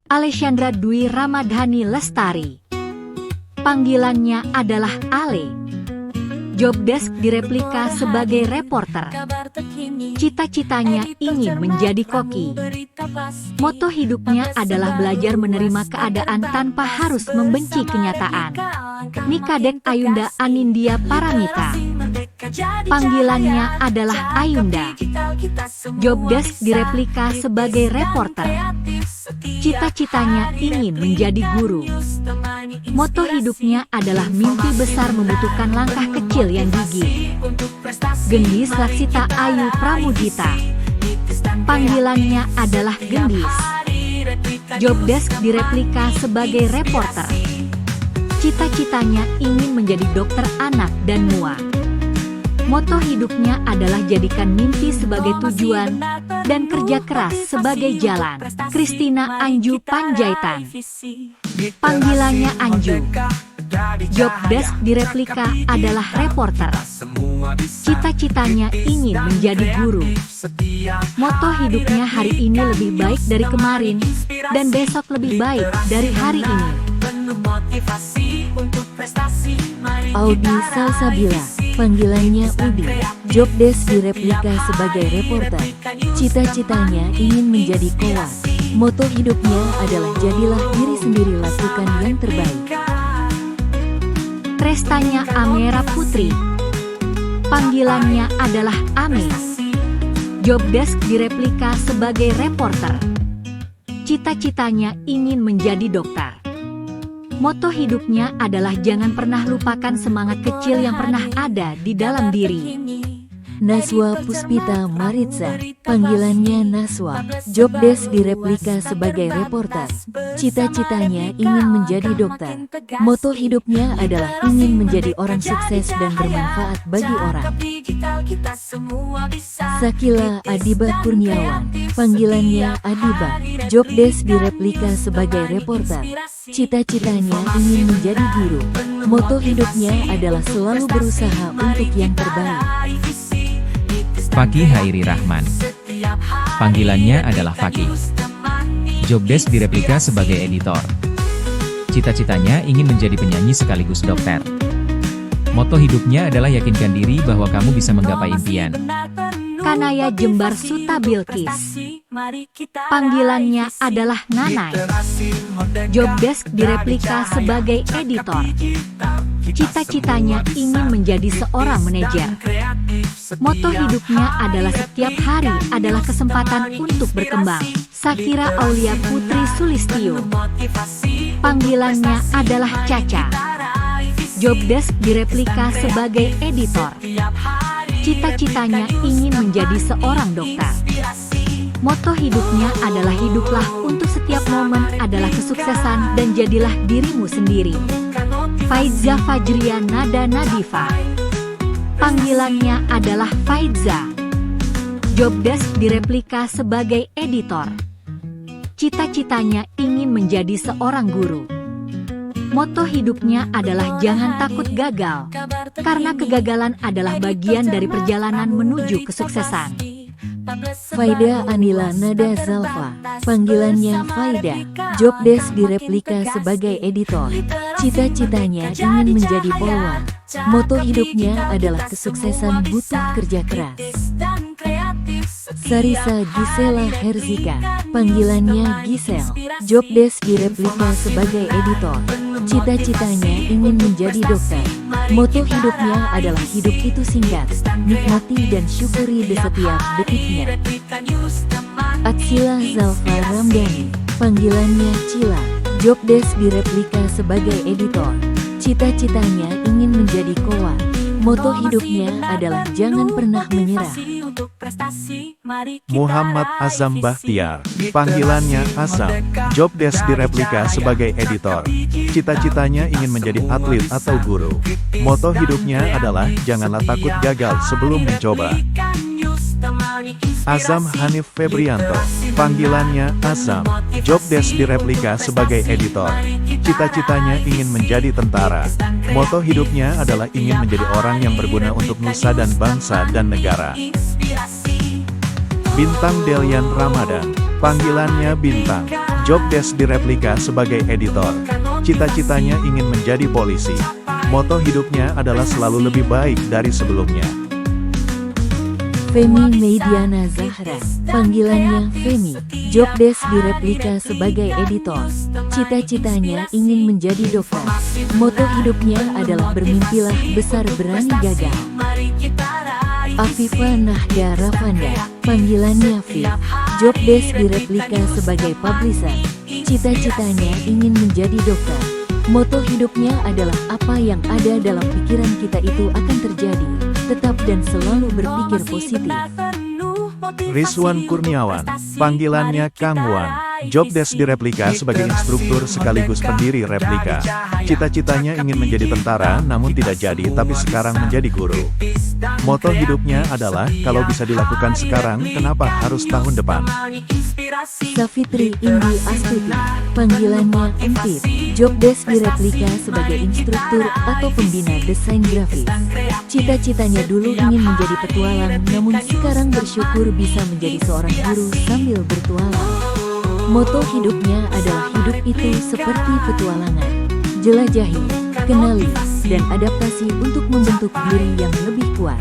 Alexandra Dwi Ramadhani Lestari. Panggilannya adalah Ale. Jobdesk direplika sebagai reporter. Cita-citanya ingin menjadi koki. Moto hidupnya adalah belajar menerima keadaan tanpa harus membenci kenyataan. Nikadek Ayunda Anindya Paramita. Panggilannya adalah Ayunda. Jobdesk direplika sebagai reporter. Cita-citanya ingin menjadi guru. Moto hidupnya adalah mimpi besar membutuhkan langkah kecil yang gigih. Gendis Laksita Ayu Pramudita. Panggilannya adalah Gendis. Jobdesk direplika sebagai reporter. Cita-citanya ingin menjadi dokter anak dan mua. Moto hidupnya adalah jadikan mimpi sebagai tujuan dan kerja keras sebagai jalan. Kristina Anju Panjaitan. Panggilannya Anju. Jobdesk direplika adalah reporter. Cita-citanya ingin menjadi guru. Moto hidupnya hari ini lebih baik dari kemarin dan besok lebih baik dari hari ini. Audi Salsabila. Panggilannya Udi. Jobdesk direplika sebagai reporter. Cita-citanya ingin menjadi koas. Moto hidupnya adalah jadilah diri sendiri, lakukan yang terbaik. Trestanya Amera Putri. Panggilannya adalah Ame. Jobdesk direplika sebagai reporter. Cita-citanya ingin menjadi dokter. Moto hidupnya adalah jangan pernah lupakan semangat kecil yang pernah ada di dalam diri. Naswa Puspita Maritza. Panggilannya Naswa. Jobdesk direplika sebagai reporter. Cita-citanya ingin menjadi dokter. Moto hidupnya adalah ingin menjadi orang sukses dan bermanfaat bagi orang. Sakila Adiba Kurniawan. Panggilannya Adiba. Jobdesk direplika sebagai reporter. Cita-citanya ingin menjadi guru. Moto hidupnya adalah selalu berusaha untuk yang terbaik. Fakih Hairi Rahman. Panggilannya adalah Fakih. Jobdesk direplika sebagai editor. Cita-citanya ingin menjadi penyanyi sekaligus dokter. Moto hidupnya adalah yakinkan diri bahwa kamu bisa menggapai impian. Kanaya Jembar Suta Bilkis. Panggilannya adalah Nanai. Jobdesk direplika sebagai editor. Cita-citanya ingin menjadi seorang manajer. Moto hidupnya adalah setiap hari adalah kesempatan untuk berkembang. Sakira Aulia Putri Sulistio. Panggilannya adalah Caca. Jobdesk direplika sebagai editor. Cita-citanya ingin menjadi seorang dokter. Moto hidupnya adalah hiduplah untuk setiap momen adalah kesuksesan dan jadilah dirimu sendiri. Faiza Fajria Nada Nadifa. Panggilannya adalah Faiza. Jobdesk direplika sebagai editor. Cita-citanya ingin menjadi seorang guru. Moto hidupnya adalah jangan takut gagal, karena kegagalan adalah bagian dari perjalanan menuju kesuksesan. Faida Anila Nada Zalfa. Panggilannya Faida. Jobdesk direplika sebagai editor. Cita-citanya ingin menjadi polwan. Moto hidupnya adalah kesuksesan butuh kerja keras. Sarisa Gisela Herzika. Panggilannya Gisel. Jobdesk direplika sebagai editor. Cita-citanya ingin menjadi dokter. Moto hidupnya adalah hidup itu singkat, nikmati dan syukuri di setiap detiknya. Atsila Zalfa Ramdhani. Panggilannya Cila. Jobdesk direplika sebagai editor. Cita-citanya ingin menjadi koa. Moto hidupnya adalah jangan pernah menyerah. Muhammad Azam Bahtiar. Panggilannya Azam. Jobdesk direplika sebagai editor. Cita-citanya ingin menjadi atlet atau guru. Moto hidupnya adalah janganlah takut gagal sebelum mencoba. Azam Hanif Febrianto. Panggilannya Azam. Jobdesk direplika sebagai editor. Cita-citanya ingin menjadi tentara. Moto hidupnya adalah ingin menjadi orang yang berguna untuk nusa dan bangsa dan negara. Bintang Delian Ramadan. Panggilannya Bintang. Jobdesk direplika sebagai editor. Cita-citanya ingin menjadi polisi. Moto hidupnya adalah selalu lebih baik dari sebelumnya. Femi Mediana Zahra, panggilannya Femi. Jobdesk direplika sebagai editor. Cita-citanya ingin menjadi dokter. Moto hidupnya adalah bermimpilah besar berani gagal. Afifa Nahda Ravanda, panggilannya Fif. Jobdesk direplika sebagai publisher. Cita-citanya ingin menjadi dokter. Moto hidupnya adalah apa yang ada dalam pikiran kita itu akan terjadi. Tetap dan selalu berpikir positif. Rizwan Kurniawan, panggilannya Kang Wan. Jobdesk direplika sebagai instruktur sekaligus pendiri replika. Cita-citanya ingin menjadi tentara namun tidak jadi tapi sekarang menjadi guru. Moto hidupnya adalah kalau bisa dilakukan sekarang kenapa harus tahun depan. Safitri Indi Astuti, panggilannya Entit. Jobdesk direplika sebagai instruktur atau pembina desain grafis. Cita-citanya dulu ingin menjadi petualang namun sekarang bersyukur bisa menjadi seorang guru sambil bertualang. Moto hidupnya adalah hidup itu seperti petualangan. Jelajahi, kenali, dan adaptasi untuk membentuk diri yang lebih kuat.